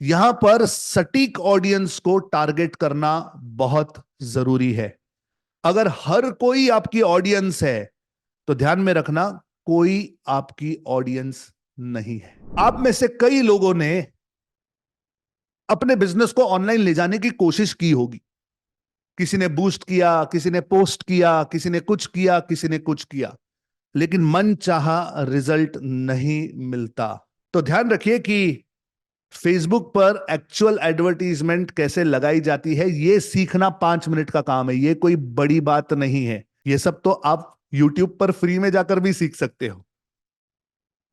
यहां पर सटीक ऑडियंस को टारगेट करना बहुत जरूरी है। अगर हर कोई आपकी ऑडियंस है तो ध्यान में रखना, कोई आपकी ऑडियंस नहीं है। आप में से कई लोगों ने अपने बिजनेस को ऑनलाइन ले जाने की कोशिश की होगी। किसी ने बूस्ट किया, किसी ने पोस्ट किया, किसी ने कुछ किया, किसी ने कुछ किया, लेकिन मन चाहा रिजल्ट नहीं मिलता। तो ध्यान रखिए कि फेसबुक पर एक्चुअल एडवर्टीजमेंट कैसे लगाई जाती है, यह सीखना 5 मिनट का काम है। यह कोई बड़ी बात नहीं है। यह सब तो आप यूट्यूब पर फ्री में जाकर भी सीख सकते हो।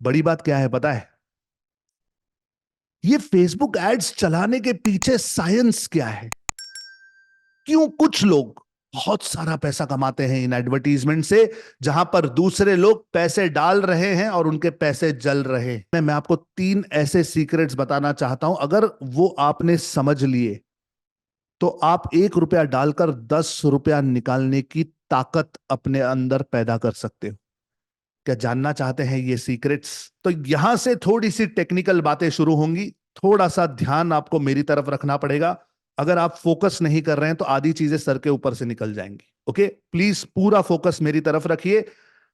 बड़ी बात क्या है पता है? ये फेसबुक एड्स चलाने के पीछे साइंस क्या है? क्यों कुछ लोग बहुत सारा पैसा कमाते हैं इन एडवर्टीजमेंट से, जहां पर दूसरे लोग पैसे डाल रहे हैं और उनके पैसे जल रहे हैं। मैं आपको 3 ऐसे सीक्रेट्स बताना चाहता हूं। अगर वो आपने समझ लिए तो आप 1 रुपया डालकर 10 रुपया निकालने की ताकत अपने अंदर पैदा कर सकते हो। क्या जानना चाहते हैं ये सीक्रेट्स? तो यहां से थोड़ी सी टेक्निकल बातें शुरू होंगी। थोड़ा सा ध्यान आपको मेरी तरफ रखना पड़ेगा। अगर आप फोकस नहीं कर रहे हैं तो आधी चीजें सर के ऊपर से निकल जाएंगी। ओके, प्लीज पूरा फोकस मेरी तरफ रखिए।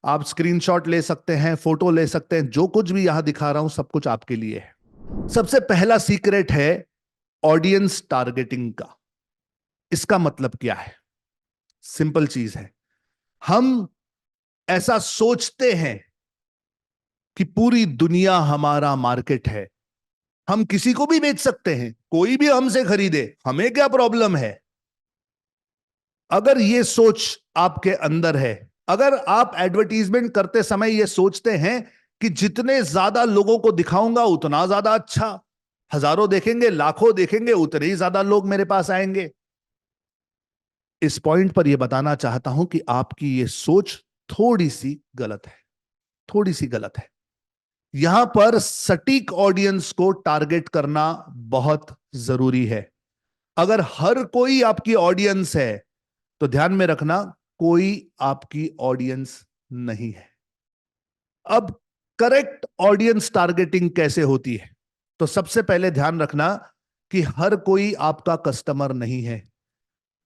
आप स्क्रीनशॉट ले सकते हैं, फोटो ले सकते हैं, जो कुछ भी यहां दिखा रहा हूं सब कुछ आपके लिए है। सबसे पहला सीक्रेट है ऑडियंस टारगेटिंग का। इसका मतलब क्या है? सिंपल चीज है। हम ऐसा सोचते हैं कि पूरी दुनिया हमारा मार्केट है, हम किसी को भी बेच सकते हैं, कोई भी हमसे खरीदे, हमें क्या प्रॉब्लम है। अगर यह सोच आपके अंदर है, अगर आप एडवर्टीजमेंट करते समय यह सोचते हैं कि जितने ज्यादा लोगों को दिखाऊंगा उतना ज्यादा अच्छा, हजारों देखेंगे, लाखों देखेंगे, उतने ही ज्यादा लोग मेरे पास आएंगे, इस पॉइंट पर यह बताना चाहता हूं कि आपकी यह सोच थोड़ी सी गलत है। थोड़ी सी गलत है। यहां पर सटीक ऑडियंस को टारगेट करना बहुत जरूरी है। अगर हर कोई आपकी ऑडियंस है तो ध्यान में रखना, कोई आपकी ऑडियंस नहीं है। अब करेक्ट ऑडियंस टारगेटिंग कैसे होती है? तो सबसे पहले ध्यान रखना कि हर कोई आपका कस्टमर नहीं है।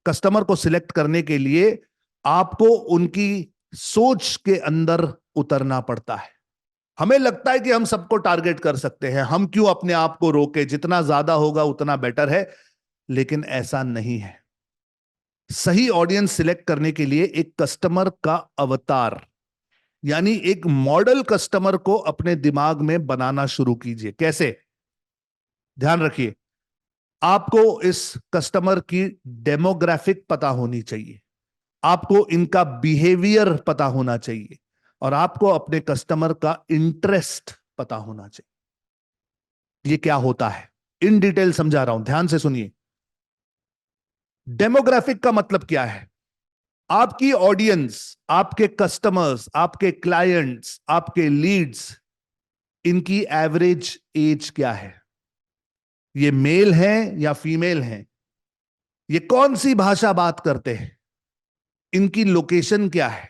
कस्टमर को सिलेक्ट करने के लिए आपको उनकी सोच के अंदर उतरना पड़ता है। हमें लगता है कि हम सबको टारगेट कर सकते हैं, हम क्यों अपने आप को रोके, जितना ज्यादा होगा उतना बेटर है, लेकिन ऐसा नहीं है। सही ऑडियंस सिलेक्ट करने के लिए एक कस्टमर का अवतार, यानी एक मॉडल कस्टमर को अपने दिमाग में बनाना शुरू कीजिए। कैसे? ध्यान रखिए, आपको इस कस्टमर की डेमोग्राफिक पता होनी चाहिए, आपको इनका बिहेवियर पता होना चाहिए, और आपको अपने कस्टमर का इंटरेस्ट पता होना चाहिए। ये क्या होता है इन डिटेल समझा रहा हूं, ध्यान से सुनिए। डेमोग्राफिक का मतलब क्या है? आपकी ऑडियंस, आपके कस्टमर्स, आपके क्लाइंट्स, आपके लीड्स, इनकी एवरेज एज क्या है? ये मेल हैं या फीमेल हैं? ये कौन सी भाषा बात करते हैं? इनकी लोकेशन क्या है?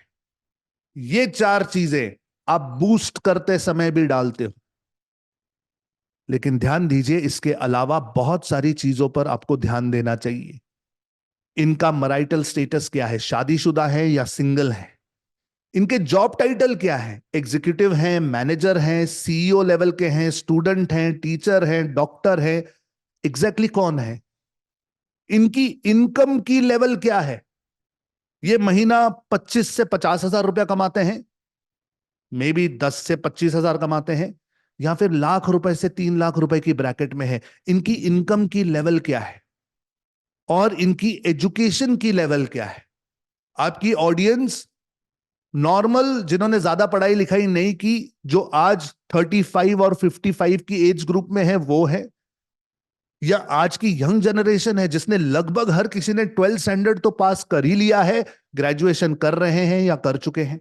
ये 4 चीजें आप बूस्ट करते समय भी डालते हो। लेकिन ध्यान दीजिए, इसके अलावा बहुत सारी चीजों पर आपको ध्यान देना चाहिए। इनका मैरिटल स्टेटस क्या है, शादीशुदा है या सिंगल है? इनके जॉब टाइटल क्या है, एग्जीक्यूटिव हैं, मैनेजर हैं, सीईओ लेवल के हैं, स्टूडेंट हैं, टीचर हैं, डॉक्टर हैं, एग्जैक्टली कौन है? इनकी इनकम की लेवल क्या है? ये महीना 25 से 50 हजार रुपया कमाते हैं, मे बी 10 से 25 हजार कमाते हैं, या फिर लाख रुपए से 3 लाख रुपए की ब्रैकेट में है। इनकी इनकम की लेवल क्या है और इनकी एजुकेशन की लेवल क्या है? आपकी ऑडियंस नॉर्मल, जिन्होंने ज्यादा पढ़ाई लिखाई नहीं की, जो आज 35 और 55 की एज ग्रुप में है, वो है, या आज की यंग जनरेशन है जिसने लगभग हर किसी ने 12th स्टैंडर्ड तो पास कर ही लिया है, ग्रेजुएशन कर रहे हैं या कर चुके हैं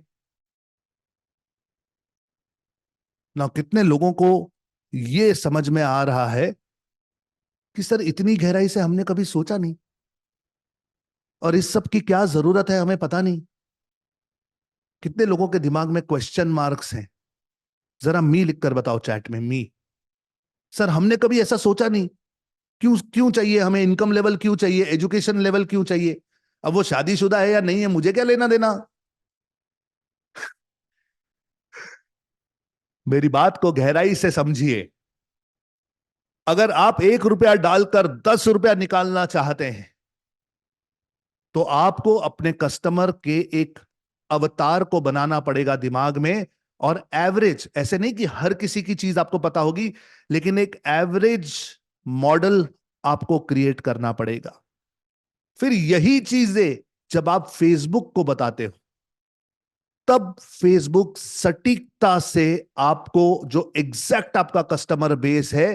ना? कितने लोगों को यह समझ में आ रहा है कि सर इतनी गहराई से हमने कभी सोचा नहीं, और इस सब की क्या जरूरत है हमें पता नहीं। कितने लोगों के दिमाग में क्वेश्चन मार्क्स हैं? जरा मी लिखकर बताओ चैट में, मी। सर हमने कभी ऐसा सोचा नहीं, क्यों क्यों चाहिए हमें, इनकम लेवल क्यों चाहिए, एजुकेशन लेवल क्यों चाहिए। अब वो शादीशुदा है या नहीं है, मुझे क्या लेना देना। मेरी बात को गहराई से समझिए। अगर आप 1 रुपया डालकर 10 रुपया निकालना चाहते हैं, तो आपको अपने कस्टमर के एक अवतार को बनाना पड़ेगा दिमाग में। और एवरेज, ऐसे नहीं कि हर किसी की चीज आपको पता होगी, लेकिन एक एवरेज मॉडल आपको क्रिएट करना पड़ेगा। फिर यही चीजें जब आप फेसबुक को बताते हो, तब फेसबुक सटीकता से आपको जो एग्जैक्ट आपका कस्टमर बेस है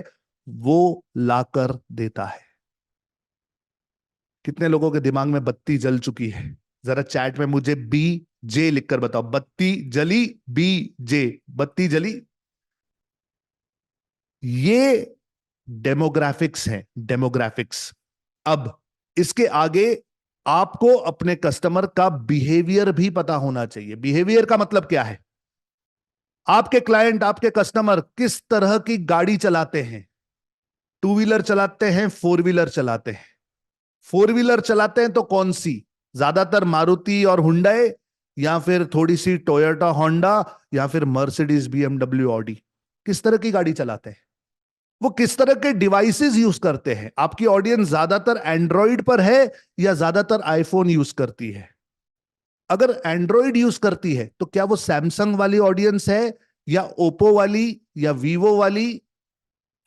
वो लाकर देता है। कितने लोगों के दिमाग में बत्ती जल चुकी है? जरा चैट में मुझे BJ लिखकर बताओ। बत्ती जली, BJ, बत्ती जली। ये डेमोग्राफिक्स हैं, डेमोग्राफिक्स। अब इसके आगे आपको अपने कस्टमर का बिहेवियर भी पता होना चाहिए। बिहेवियर का मतलब क्या है? आपके क्लाइंट, आपके कस्टमर किस तरह की गाड़ी चलाते हैं? 2 व्हीलर चलाते हैं, 4 व्हीलर चलाते हैं। 4 व्हीलर चलाते हैं तो कौन सी? ज्यादातर मारुति और हुंडई, या फिर थोड़ी सी टोयोटा होंडा, या फिर मर्सिडीज BMW ऑडी? किस तरह की गाड़ी चलाते हैं? वो किस तरह के डिवाइसेस यूज करते हैं? आपकी ऑडियंस ज्यादातर एंड्रॉइड पर है या ज्यादातर आईफोन यूज करती है? अगर एंड्रॉइड यूज करती है तो क्या वो सैमसंग वाली ऑडियंस है, या ओप्पो वाली, या वीवो वाली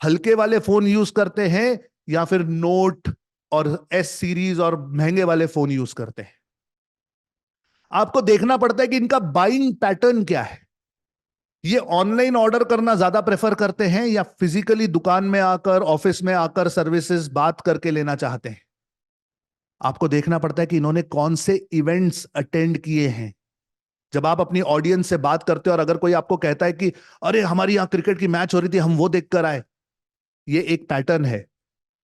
हल्के वाले फोन यूज करते हैं, या फिर नोट और S सीरीज और महंगे वाले फोन यूज करते हैं? आपको देखना पड़ता है कि इनका बाइंग पैटर्न क्या है। ये ऑनलाइन ऑर्डर करना ज्यादा प्रेफर करते हैं या फिजिकली दुकान में आकर, ऑफिस में आकर सर्विसेज बात करके लेना चाहते हैं? आपको देखना पड़ता है कि इन्होंने कौन से इवेंट्स अटेंड किए हैं। जब आप अपनी ऑडियंस से बात करते हो और अगर कोई आपको कहता है कि अरे हमारी यहां क्रिकेट की मैच हो रही थी, हम वो देख कर आए, ये एक पैटर्न है।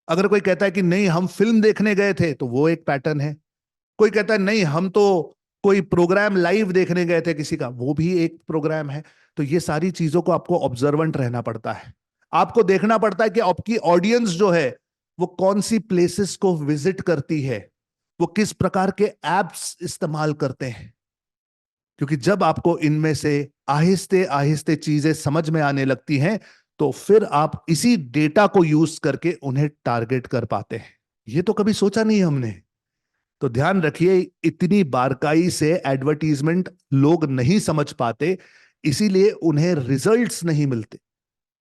अगर कोई कहता है कि नहीं हम फिल्म देखने गए थे, तो वो एक पैटर्न है। कोई कहता है नहीं हम तो कोई प्रोग्राम लाइव देखने गए थे किसी का, वो भी एक प्रोग्राम है। तो ये सारी चीजों को आपको ऑब्जर्वेंट रहना पड़ता है। आपको देखना पड़ता है कि आपकी ऑडियंस जो है वो कौन सी प्लेसेस को विजिट करती है, वो किस प्रकार के एप्स इस्तेमाल करते हैं। क्योंकि जब आपको इनमें से आहिस्ते आहिस्ते चीजें समझ में आने लगती हैं, तो फिर आप इसी डेटा को यूज करके उन्हें टारगेट कर पाते हैं। ये तो कभी सोचा नहीं हमने। तो ध्यान रखिए, इतनी बारकाई से एडवर्टीजमेंट लोग नहीं समझ पाते, इसीलिए उन्हें रिजल्ट्स नहीं मिलते।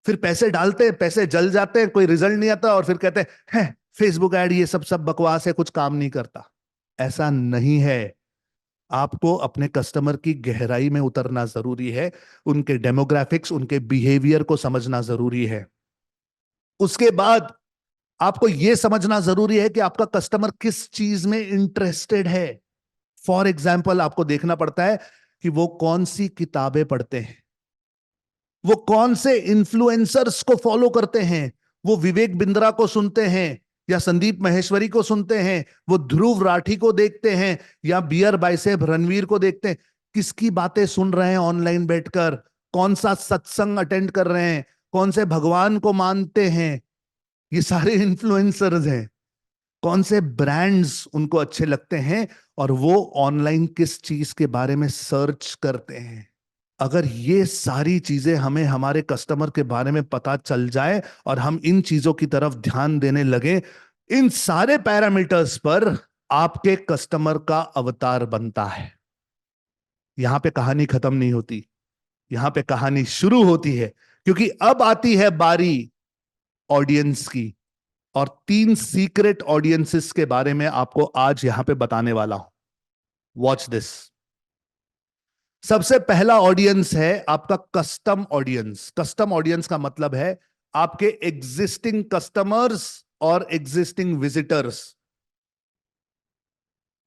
फिर पैसे डालते हैं, पैसे जल जाते हैं, कोई रिजल्ट नहीं आता, और फिर कहते हैं फेसबुक ऐड ये सब सब बकवास है, कुछ काम नहीं करता। ऐसा नहीं है। आपको अपने कस्टमर की गहराई में उतरना जरूरी है, उनके डेमोग्राफिक्स, उनके बिहेवियर को समझना जरूरी है। उसके बाद आपको यह समझना जरूरी है कि आपका कस्टमर किस चीज में इंटरेस्टेड है। फॉर एग्जाम्पल, आपको देखना पड़ता है कि वो कौन सी किताबें पढ़ते हैं, वो कौन से इन्फ्लुएंसर्स को फॉलो करते हैं। वो विवेक बिंद्रा को सुनते हैं या संदीप महेश्वरी को सुनते हैं, वो ध्रुव राठी को देखते हैं या बियर बाइसेप रणवीर को देखते हैं। किसकी बातें सुन रहे हैं ऑनलाइन बैठकर, कौन सा सत्संग अटेंड कर रहे हैं, कौन से भगवान को मानते हैं, ये सारे इन्फ्लुएंसर्स हैं। कौन से ब्रांड्स उनको अच्छे लगते हैं, और वो ऑनलाइन किस चीज के बारे में सर्च करते हैं। अगर ये सारी चीजें हमें हमारे कस्टमर के बारे में पता चल जाए और हम इन चीजों की तरफ ध्यान देने लगे, इन सारे पैरामीटर्स पर आपके कस्टमर का अवतार बनता है। यहां पे कहानी खत्म नहीं होती, यहां पे कहानी शुरू होती है। क्योंकि अब आती है बारी ऑडियंस की, और 3 सीक्रेट ऑडियंसेस के बारे में आपको आज यहां पे बताने वाला हूं। Watch this. सबसे पहला ऑडियंस है आपका कस्टम ऑडियंस। कस्टम ऑडियंस का मतलब है आपके एग्जिस्टिंग कस्टमर्स और एग्जिस्टिंग विजिटर्स।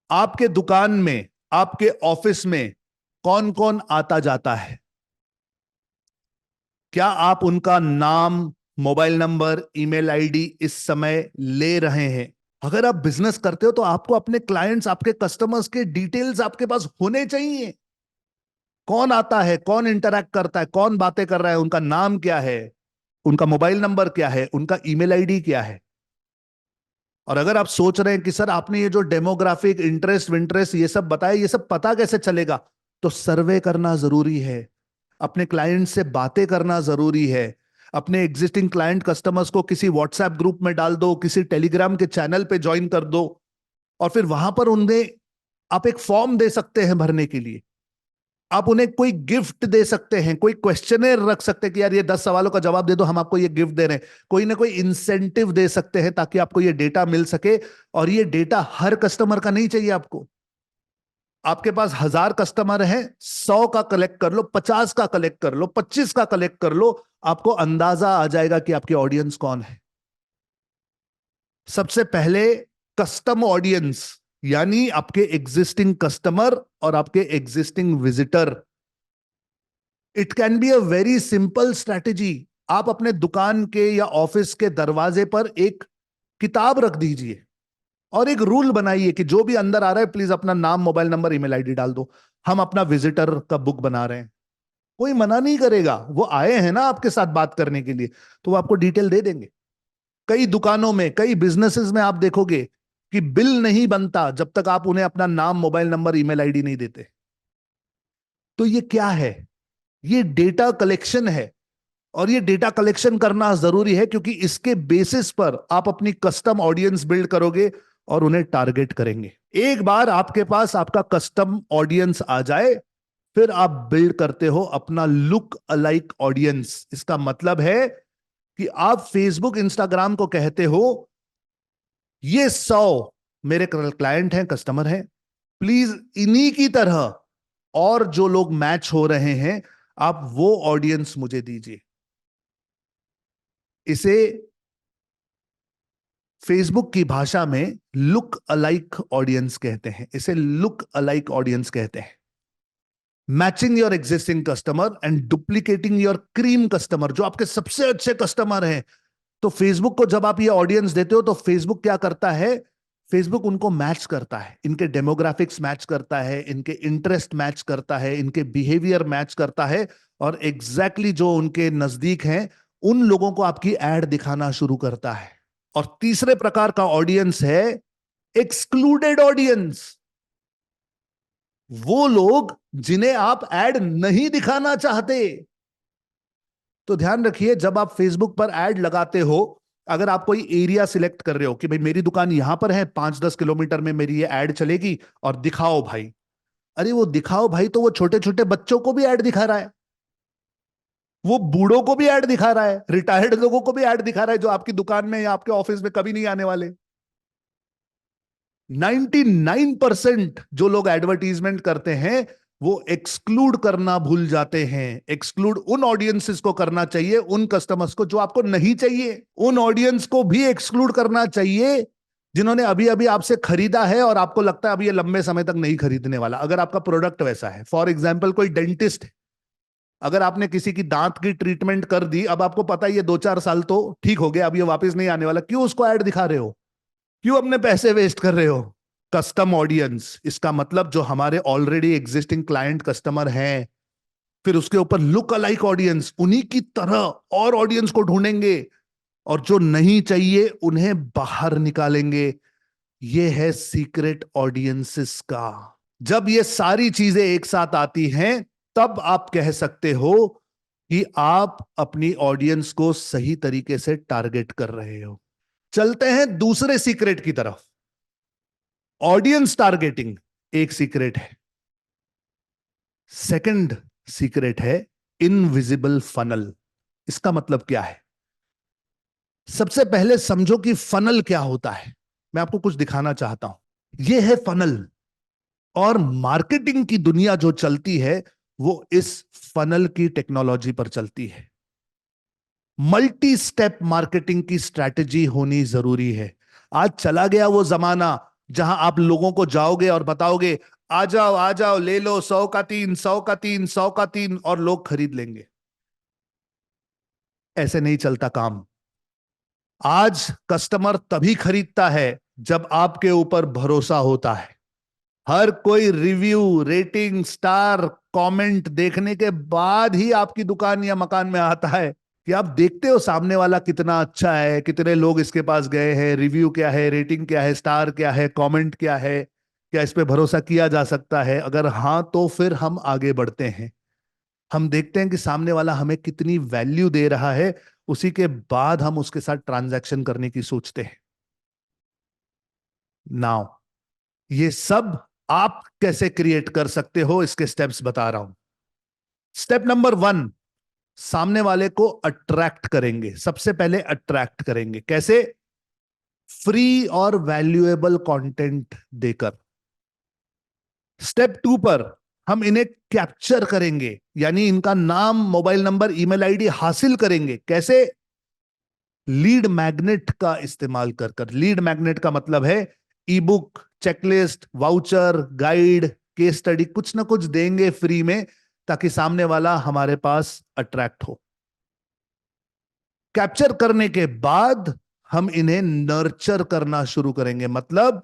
आपके दुकान में, आपके ऑफिस में कौन कौन आता जाता है? क्या आप उनका नाम, मोबाइल नंबर, ईमेल आईडी इस समय ले रहे हैं? अगर आप बिजनेस करते हो तो आपको अपने क्लाइंट्स, आपके कस्टमर्स के डिटेल्स आपके पास होने चाहिए। कौन आता है, कौन इंटरैक्ट करता है, कौन बातें कर रहा है, उनका नाम क्या है, उनका मोबाइल नंबर क्या है, उनका ईमेल आईडी क्या है। और अगर आप सोच रहे हैं कि सर आपने ये जो डेमोग्राफिक इंटरेस्ट विंटरेस्ट ये सब बताया, ये सब पता कैसे चलेगा, तो सर्वे करना जरूरी है, अपने क्लाइंट से बातें करना जरूरी है, अपने एग्जिस्टिंग क्लाइंट कस्टमर्स को किसी व्हाट्सएप ग्रुप में डाल दो, किसी टेलीग्राम के चैनल पे ज्वाइन कर दो, और फिर वहां पर उन्हें आप एक फॉर्म दे सकते हैं भरने के लिए, आप उन्हें कोई गिफ्ट दे सकते हैं, कोई क्वेश्चनर रख सकते हैं कि यार ये 10 सवालों का जवाब दे दो, हम आपको ये गिफ्ट दे रहे हैं, कोई ना कोई इंसेंटिव दे सकते हैं ताकि आपको ये डेटा मिल सके। और ये डेटा हर कस्टमर का नहीं चाहिए आपको, आपके पास 1000 कस्टमर हैं, 100 का कलेक्ट कर लो, 50 का कलेक्ट कर लो, 25 का कलेक्ट कर लो, आपको अंदाजा आ जाएगा कि आपकी ऑडियंस कौन है। सबसे पहले कस्टम ऑडियंस, यानी आपके एग्जिस्टिंग कस्टमर और आपके existing visitor. It can be a very simple strategy. आप अपने दुकान के या ऑफिस के दरवाजे पर एक किताब रख दीजिए और एक रूल बनाइए कि जो भी अंदर आ रहा है प्लीज अपना नाम, मोबाइल नंबर, ईमेल आईडी डाल दो, हम अपना विजिटर का बुक बना रहे हैं। कोई मना नहीं करेगा, वो आए हैं ना आपके साथ बात करने के लिए, तो वो आपको डिटेल दे देंगे। कई दुकानों में, कई बिजनेसेस में आप देखोगे कि बिल नहीं बनता जब तक आप उन्हें अपना नाम, मोबाइल नंबर, ईमेल आईडी नहीं देते। तो ये क्या है? ये डेटा कलेक्शन है, और ये डेटा कलेक्शन करना जरूरी है क्योंकि इसके बेसिस पर आप अपनी कस्टम ऑडियंस बिल्ड करोगे और उन्हें टारगेट करेंगे। एक बार आपके पास आपका कस्टम ऑडियंस आ जाए, फिर आप बिल्ड करते हो अपना लुक अलाइक ऑडियंस। इसका मतलब है कि आप फेसबुक, इंस्टाग्राम को कहते हो ये 100 मेरे क्लाइंट हैं, कस्टमर हैं, प्लीज इन्हीं की तरह और जो लोग मैच हो रहे हैं आप वो ऑडियंस मुझे दीजिए। इसे फेसबुक की भाषा में लुक अलाइक ऑडियंस कहते हैं, इसे लुक अलाइक ऑडियंस कहते हैं। Matching your existing customer and duplicating your cream customer, जो आपके सबसे अच्छे कस्टमर हैं। तो फेसबुक को जब आप ये ऑडियंस देते हो तो फेसबुक क्या करता है? फेसबुक उनको मैच करता है, इनके डेमोग्राफिक्स मैच करता है, इनके इंटरेस्ट मैच करता है, इनके बिहेवियर मैच करता है, और एग्जैक्टली जो उनके नजदीक हैं उन लोगों को आपकी एड दिखाना शुरू करता है। और तीसरे प्रकार का ऑडियंस है एक्सक्लूडेड ऑडियंस, वो लोग जिन्हें आप एड नहीं दिखाना चाहते। तो ध्यान रखिए, जब आप फेसबुक पर एड लगाते हो, अगर आप कोई एरिया सिलेक्ट कर रहे हो कि भाई मेरी दुकान यहां पर है, 5-10 किलोमीटर में मेरी ये एड चलेगी और दिखाओ भाई, अरे वो दिखाओ भाई तो वो छोटे छोटे बच्चों को भी ऐड दिखा रहा है, वो बूढ़ों को भी ऐड दिखा रहा है, रिटायर्ड लोगों को भी ऐड दिखा रहा है जो आपकी दुकान में या आपके ऑफिस में कभी नहीं आने वाले। 99% जो लोग एडवर्टीजमेंट करते हैं वो एक्सक्लूड करना भूल जाते हैं। एक्सक्लूड उन ऑडियंसेस को करना चाहिए, उन कस्टमर्स को जो आपको नहीं चाहिए, उन ऑडियंस को भी एक्सक्लूड करना चाहिए जिन्होंने अभी अभी आपसे खरीदा है और आपको लगता है अभी ये लंबे समय तक नहीं खरीदने वाला। अगर आपका प्रोडक्ट वैसा है, फॉर एग्जाम्पल कोई डेंटिस्ट है, अगर आपने किसी की दांत की ट्रीटमेंट कर दी, अब आपको पता है ये 2-4 साल तो ठीक हो गया, अब ये वापस नहीं आने वाला, क्यों उसको ऐड दिखा रहे हो? क्यों अपने पैसे वेस्ट कर रहे हो? कस्टम ऑडियंस, इसका मतलब जो हमारे ऑलरेडी एग्जिस्टिंग क्लाइंट कस्टमर हैं, फिर उसके ऊपर लुक अलाइक ऑडियंस, उन्हीं की तरह और ऑडियंस को ढूंढेंगे और जो नहीं चाहिए उन्हें बाहर निकालेंगे। ये है सीक्रेट ऑडियंसेस का। जब ये सारी चीजें एक साथ आती हैं तब आप कह सकते हो कि आप अपनी ऑडियंस को सही तरीके से टारगेट कर रहे हो। चलते हैं दूसरे सीक्रेट की तरफ। ऑडियंस टारगेटिंग एक सीक्रेट है। सेकंड सीक्रेट है इनविजिबल फनल। इसका मतलब क्या है? सबसे पहले समझो कि फनल क्या होता है। मैं आपको कुछ दिखाना चाहता हूं। यह है फनल, और मार्केटिंग की दुनिया जो चलती है वो इस फनल की टेक्नोलॉजी पर चलती है। मल्टी स्टेप मार्केटिंग की स्ट्रैटेजी होनी जरूरी है। आज चला गया वो जमाना जहां आप लोगों को जाओगे और बताओगे आ जाओ ले लो, 100 का 3, 100 का 3, 100 का 3, और लोग खरीद लेंगे। ऐसे नहीं चलता काम। आज कस्टमर तभी खरीदता है जब आपके ऊपर भरोसा होता है। हर कोई रिव्यू, रेटिंग, स्टार, कमेंट देखने के बाद ही आपकी दुकान या मकान में आता है। कि आप देखते हो सामने वाला कितना अच्छा है, कितने लोग इसके पास गए हैं, रिव्यू क्या है, रेटिंग क्या है, स्टार क्या है, कमेंट क्या है, क्या इस पे भरोसा किया जा सकता है? अगर हाँ तो फिर हम आगे बढ़ते हैं। हम देखते हैं कि सामने वाला हमें कितनी वैल्यू दे रहा है, उसी के बाद हम उसके साथ ट्रांजैक्शन करने की सोचते हैं। नाउ ये सब आप कैसे क्रिएट कर सकते हो, इसके स्टेप्स बता रहा हूं। स्टेप नंबर 1, सामने वाले को अट्रैक्ट करेंगे। सबसे पहले अट्रैक्ट करेंगे कैसे? फ्री और वैल्यूएबल कंटेंट देकर। स्टेप 2 पर हम इन्हें कैप्चर करेंगे, यानी इनका नाम, मोबाइल नंबर, ईमेल आईडी हासिल करेंगे। कैसे? लीड मैग्नेट का इस्तेमाल कर कर। लीड मैग्नेट का मतलब है ई book, checklist, voucher, guide, case study, कुछ ना कुछ देंगे फ्री में, ताकि सामने वाला हमारे पास अट्रैक्ट हो। कैप्चर करने के बाद हम इन्हें नर्चर करना शुरू करेंगे, मतलब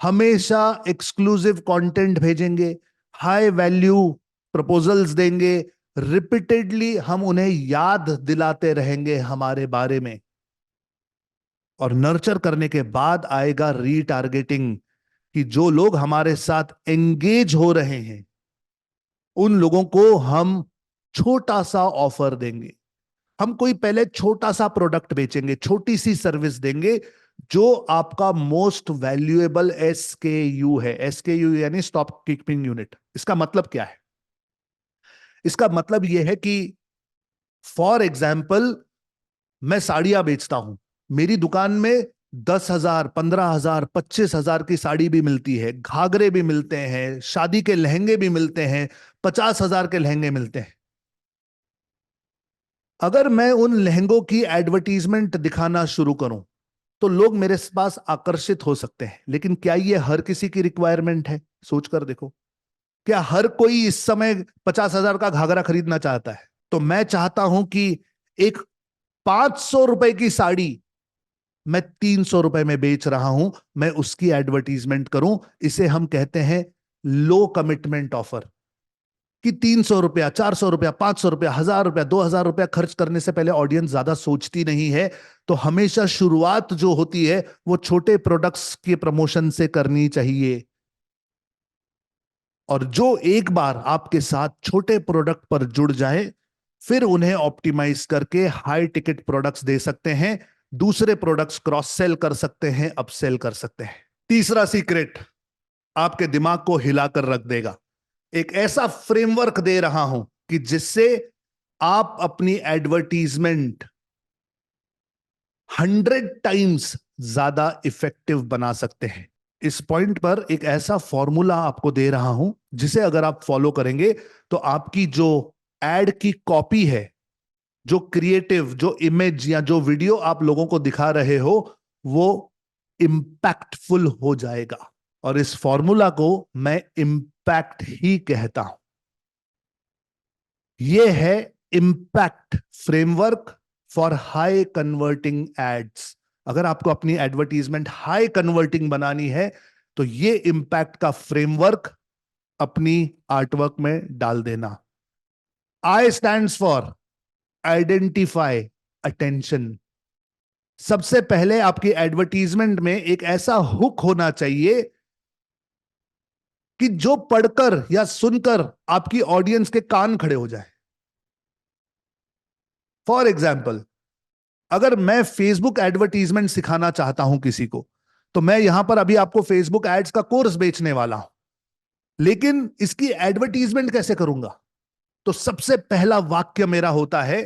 हमेशा एक्सक्लूसिव कंटेंट भेजेंगे, हाई वैल्यू प्रपोजल्स देंगे, रिपीटेडली हम उन्हें याद दिलाते रहेंगे हमारे बारे में। और नर्चर करने के बाद आएगा रीटारगेटिंग, कि जो लोग हमारे साथ एंगेज हो रहे हैं उन लोगों को हम छोटा सा ऑफर देंगे। हम कोई पहले छोटा सा प्रोडक्ट बेचेंगे, छोटी सी सर्विस देंगे, जो आपका मोस्ट वैल्यूएबल SKU है। SKU यानी स्टॉक कीपिंग यूनिट। इसका मतलब क्या है? इसका मतलब यह है कि फॉर एग्जाम्पल मैं साड़ियां बेचता हूं, मेरी दुकान में 10,000, 15,000, 25,000 की साड़ी भी मिलती है, घाघरे भी मिलते हैं, शादी के लहंगे भी मिलते हैं, 50,000 के लहंगे मिलते हैं। अगर मैं उन लहंगों की एडवर्टीजमेंट दिखाना शुरू करूं तो लोग मेरे पास आकर्षित हो सकते हैं, लेकिन क्या ये हर किसी की रिक्वायरमेंट है? सोचकर देखो, क्या हर कोई इस समय 50,000 का घाघरा खरीदना चाहता है? तो मैं चाहता हूं कि एक 500 रुपए की साड़ी मैं 300 रुपए में बेच रहा हूं, मैं उसकी एडवर्टीजमेंट करूं। इसे हम कहते हैं लो कमिटमेंट ऑफर। कि 300 रुपया, 400 रुपया, 500 रुपया, 1,000 रुपया, 2,000 रुपया खर्च करने से पहले ऑडियंस ज्यादा सोचती नहीं है। तो हमेशा शुरुआत जो होती है वो छोटे प्रोडक्ट्स के प्रमोशन से करनी चाहिए। और जो एक बार आपके साथ छोटे प्रोडक्ट पर जुड़ जाए, फिर उन्हें ऑप्टिमाइज करके हाई टिकट प्रोडक्ट्स दे सकते हैं, दूसरे प्रोडक्ट्स क्रॉस सेल कर सकते हैं, अपसेल कर सकते हैं। तीसरा सीक्रेट आपके दिमाग को हिलाकर रख देगा। एक ऐसा फ्रेमवर्क दे रहा हूं कि जिससे आप अपनी एडवर्टीजमेंट 100 टाइम्स ज्यादा इफेक्टिव बना सकते हैं। इस पॉइंट पर एक ऐसा फॉर्मूला आपको दे रहा हूं जिसे अगर आप फॉलो करेंगे तो आपकी जो एड की कॉपी है, जो क्रिएटिव, जो इमेज या जो वीडियो आप लोगों को दिखा रहे हो, वो इंपैक्टफुल हो जाएगा। और इस फॉर्मूला को मैं इंपैक्ट ही कहता हूं। यह है impact framework for high converting ads. अगर आपको अपनी एडवर्टीजमेंट हाई कन्वर्टिंग बनानी है तो यह इंपैक्ट का फ्रेमवर्क अपनी आर्टवर्क में डाल देना। आई स्टैंड्स फॉर आइडेंटिफाई अटेंशन। सबसे पहले आपकी एडवर्टीजमेंट में एक ऐसा हुक होना चाहिए कि जो पढ़कर या सुनकर आपकी ऑडियंस के कान खड़े हो जाए। फॉर एग्जाम्पल, अगर मैं फेसबुक एडवर्टीजमेंट सिखाना चाहता हूं किसी को, तो मैं यहां पर अभी आपको फेसबुक एड्स का कोर्स बेचने वाला हूं, लेकिन इसकी एडवर्टीजमेंट कैसे करूंगा? तो सबसे पहला वाक्य मेरा होता है,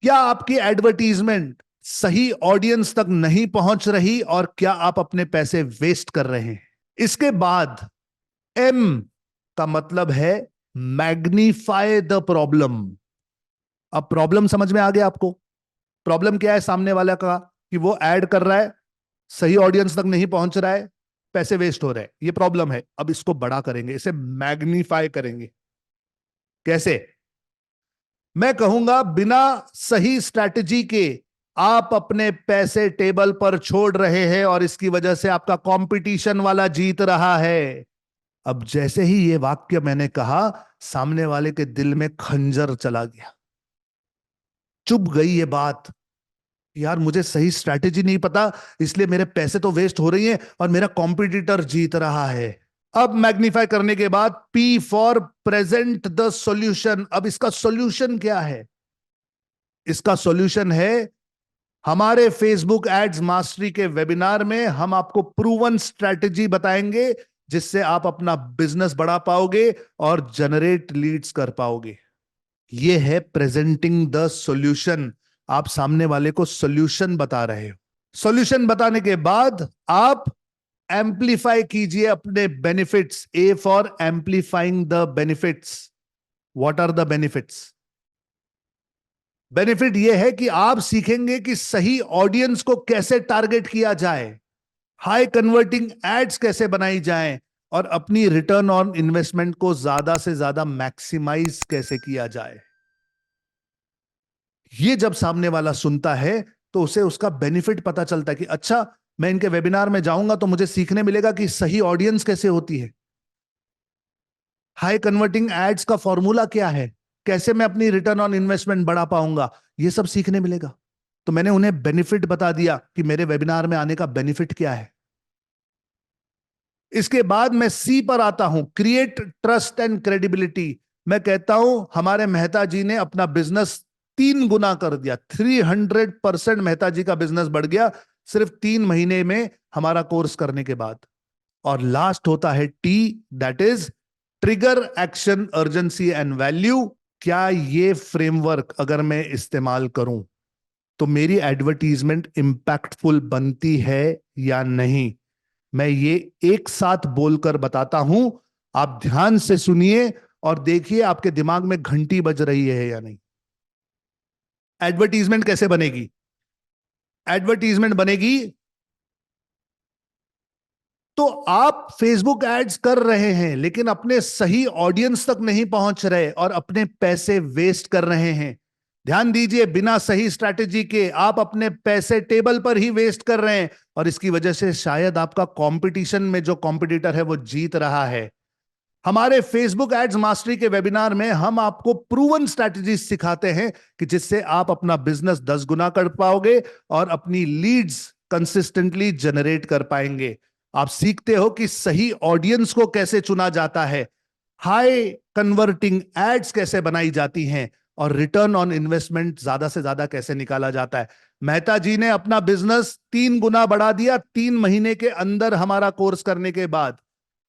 क्या आपकी एडवर्टीजमेंट सही ऑडियंस तक नहीं पहुंच रही और क्या आप अपने पैसे वेस्ट कर रहे हैं? इसके बाद एम का मतलब है मैग्नीफाई द प्रॉब्लम। अब प्रॉब्लम समझ में आ गया आपको? प्रॉब्लम क्या है सामने वाला का? कि वो ऐड कर रहा है, सही ऑडियंस तक नहीं पहुंच रहा है, पैसे वेस्ट हो रहे हैं, ये प्रॉब्लम है। अब इसको बड़ा करेंगे, इसे मैग्नीफाई करेंगे। कैसे? मैं कहूंगा बिना सही स्ट्रैटेजी के आप अपने पैसे टेबल पर छोड़ रहे हैं और इसकी वजह से आपका कंपटीशन वाला जीत रहा है। अब जैसे ही ये वाक्य मैंने कहा, सामने वाले के दिल में खंजर चला गया। चुभ गई ये बात, यार मुझे सही स्ट्रैटेजी नहीं पता, इसलिए मेरे पैसे तो वेस्ट हो रही हैं और मेरा कॉम्पिटिटर जीत रहा है। अब मैग्नीफाई करने के बाद P for present the solution. अब इसका सॉल्यूशन क्या है? इसका सॉल्यूशन है, हमारे फेसबुक एड्स मास्टरी के वेबिनार में हम आपको प्रूवन स्ट्रैटेजी बताएंगे जिससे आप अपना बिजनेस बढ़ा पाओगे और जनरेट लीड्स कर पाओगे। यह है प्रेजेंटिंग द सॉल्यूशन। आप सामने वाले को सॉल्यूशन बता रहे हो। सॉल्यूशन बताने के बाद आप एम्पलीफाई कीजिए अपने benefits. A for amplifying the benefits. What are the benefits? Benefit यह है कि आप सीखेंगे कि सही ऑडियंस को कैसे टारगेट किया जाए, हाई कन्वर्टिंग एड्स कैसे बनाई जाए और अपनी रिटर्न ऑन इन्वेस्टमेंट को ज्यादा से ज्यादा मैक्सिमाइज कैसे किया जाए। ये जब सामने वाला सुनता है तो उसे उसका बेनिफिट पता चलता है कि अच्छा, मैं इनके वेबिनार में जाऊंगा तो मुझे सीखने मिलेगा कि सही ऑडियंस कैसे होती है, हाई कन्वर्टिंग एड्स का फॉर्मूला क्या है, कैसे मैं अपनी रिटर्न ऑन इन्वेस्टमेंट बढ़ा पाऊंगा, ये सब सीखने मिलेगा। तो मैंने उन्हें बेनिफिट बता दिया कि मेरे वेबिनार में आने का बेनिफिट क्या है। इसके बाद मैं सी पर आता हूं, क्रिएट ट्रस्ट एंड क्रेडिबिलिटी। मैं कहता हूं हमारे मेहता जी ने अपना बिजनेस 3 गुना कर दिया, 300% मेहता जी का बिजनेस बढ़ गया सिर्फ 3 महीने में हमारा कोर्स करने के बाद। और लास्ट होता है T, that is trigger action urgency and value. क्या ये फ्रेमवर्क अगर मैं इस्तेमाल करूं तो मेरी एडवर्टीजमेंट इंपैक्टफुल बनती है या नहीं? मैं ये एक साथ बोलकर बताता हूं, आप ध्यान से सुनिए और देखिए आपके दिमाग में घंटी बज रही है या नहीं। एडवर्टीजमेंट कैसे बनेगी? एडवर्टीजमेंट बनेगी तो आप फेसबुक एड्स कर रहे हैं लेकिन अपने सही ऑडियंस तक नहीं पहुंच रहे और अपने पैसे वेस्ट कर रहे हैं। ध्यान दीजिए, बिना सही स्ट्रैटेजी के आप अपने पैसे टेबल पर ही वेस्ट कर रहे हैं और इसकी वजह से शायद आपका कंपटीशन में जो कॉम्पिटिटर है वो जीत रहा है। हमारे फेसबुक एड्स मास्टरी के वेबिनार में हम आपको प्रूवन स्ट्रैटेजी सिखाते हैं कि जिससे आप अपना बिजनेस 10 गुना कर पाओगे और अपनी लीड्स कंसिस्टेंटली जनरेट कर पाएंगे। आप सीखते हो कि सही ऑडियंस को कैसे चुना जाता है, हाई कन्वर्टिंग एड्स कैसे बनाई जाती हैं और रिटर्न ऑन इन्वेस्टमेंट ज्यादा से ज्यादा कैसे निकाला जाता है। मेहता जी ने अपना बिजनेस 3 गुना बढ़ा दिया 3 महीने के अंदर हमारा कोर्स करने के बाद।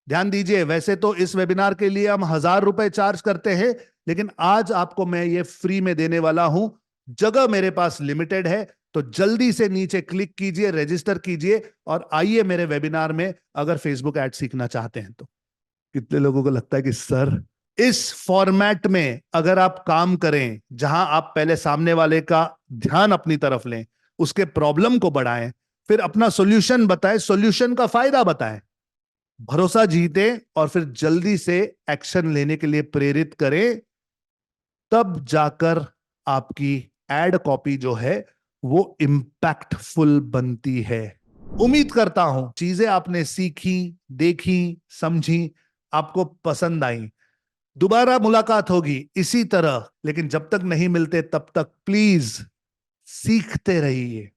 ध्यान दीजिए, वैसे तो इस वेबिनार के लिए हम 1000 रुपए चार्ज करते हैं लेकिन आज आपको मैं ये फ्री में देने वाला हूं। जगह मेरे पास लिमिटेड है तो जल्दी से नीचे क्लिक कीजिए, रजिस्टर कीजिए और आइए मेरे वेबिनार में अगर फेसबुक ऐड सीखना चाहते हैं तो। कितने लोगों को लगता है कि सर इस फॉर्मेट में अगर आप काम करें जहां आप पहले सामने वाले का ध्यान अपनी तरफ लें, उसके प्रॉब्लम को बढ़ाएं, फिर अपना सॉल्यूशन बताएं, सॉल्यूशन का फायदा बताएं, भरोसा जीते और फिर जल्दी से एक्शन लेने के लिए प्रेरित करें, तब जाकर आपकी एड कॉपी जो है वो इंपैक्टफुल बनती है। उम्मीद करता हूं चीजें आपने सीखी, देखी, समझी, आपको पसंद आई। दोबारा मुलाकात होगी इसी तरह, लेकिन जब तक नहीं मिलते तब तक प्लीज सीखते रहिए।